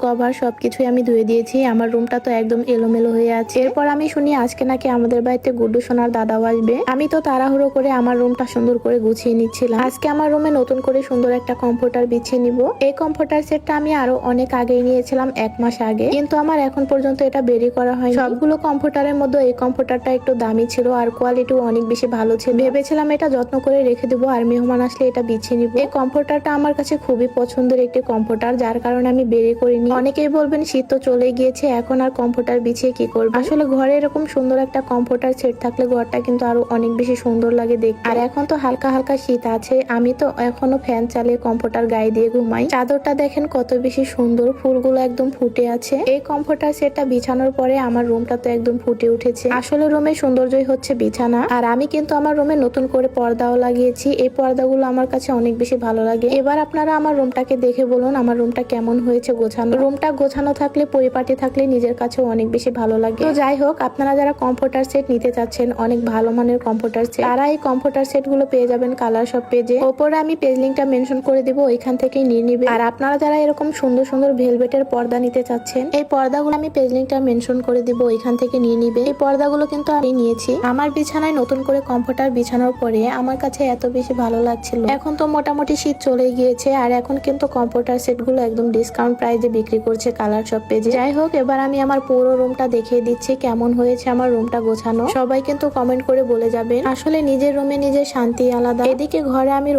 Cover সবকিছুই আমি ধুয়ে দিয়েছি। আমার রুমটা তো একদম এলোমেলো হয়ে আছে। এরপর আমি শুনি আজকে নাকি আমাদের বাড়িতে গুড্ডু সোনার দাদাও আসবে। আমি তো তাড়াহুড়ো করে আমার রুমটা সুন্দর করে গুছিয়ে নিচ্ছিলাম। আজকে আমার রুমে নতুন করে সুন্দর একটা কমফোর্টার বিছিয়ে নিব। এই কমফোর্টার সেটটা আমি আরো অনেক আগেই নিয়েছিলাম, 1 মাস আগে, কিন্তু আমার এখন পর্যন্ত এটা বেরি করা হয়নি। সবগুলো কমফোর্টারের মধ্যে এই কমফোর্টারটা একটু দামি ছিল আর কোয়ালিটিও অনেক বেশি ভালো ছিল। ভেবেছিলাম এটা যত্ন করে রেখে দেবো আর মেহমান আসলে এটা বিছিয়ে নিব। এই কমফোর্টারটা আমার কাছে খুবই পছন্দের একটি কমফোর্টার, যার কারণে আমি বেরি করিনি। অনেকেই বলবেন শীত তো চলে গিয়েছে, এখন আর কমফোর্টার বিছিয়ে কি করব। আসলে ঘরে এরকম সুন্দর একটা কমফোর্টার সেট থাকলে ঘরটা কিন্তু আরো অনেক বেশি সুন্দর লাগে দেখতে। আর এখন তো হালকা হালকা শীত আছে, আমি তো এখনো ফ্যান চালিয়ে কমফোর্টার গায়ে দিয়ে ঘুমাই। চাদরটা দেখেন কত বেশি সুন্দর, ফুলগুলো একদম ফুটে আছে। এই কমফোর্টার সেটটা বিছানোর পরে আমার রুমটা তো একদম ফুটে উঠেছে। আসলে রুমে সৌন্দর্যই হচ্ছে বিছানা। আর আমি কিন্তু আমার রুমে নতুন করে পর্দাও লাগিয়েছি। এই পর্দাগুলো আমার কাছে অনেক বেশি ভালো লাগে। এবার আপনারা আমার রুমটাকে দেখে বলুন আমার রুমটা কেমন হয়েছে গোছানো। রুমটা গোছানো থাকলে, পরিপাটি থাকলে নিজের কাছেও অনেক বেশি ভালো লাগে। তো যাই হোক, আপনারা যারা কমফোর্টার সেট নিতে চাচ্ছেন, অনেক ভালো মানের কমফোর্টার সেট, তারা এই কমফোর্টার সেট গুলো পেয়ে যাবেন কালার শপ পেজে। ওপরে আমি পেজ লিঙ্কটা মেনশন করে দিব, ওইখান থেকেই নিয়ে নিবে। আর আপনারা যারা এরকম সুন্দর সুন্দর ভেলভেটের পর্দা নিতে চাচ্ছেন, এই পর্দাগুলো আমি পেজ লিঙ্কটা মেনশন করে দিব, ওইখান থেকে নিয়ে নিবে। এই পর্দাগুলো কিন্তু আমি নিয়েছি। আমার বিছানায় নতুন করে কমফোর্টার বিছানোর পরে আমার কাছে এত বেশি ভালো লাগছিল। এখন তো মোটামুটি শীত চলে গিয়েছে আর এখন কিন্তু কমফোর্টার সেট গুলো একদম ডিসকাউন্ট প্রাইসে বিক্রি করছে কালার শপ পেজে। যাই হোক, এবার আমি আমার পুরো রুমটা দেখিয়ে দিচ্ছি কেমন হয়েছে আমার রুমটা গোছানো। সবাই কিন্তু কমেন্ট করে বলে যাবেন। আসলে নিজের রুমে নিজের শান্তি আলাদা। এদিকে ঘরে আমি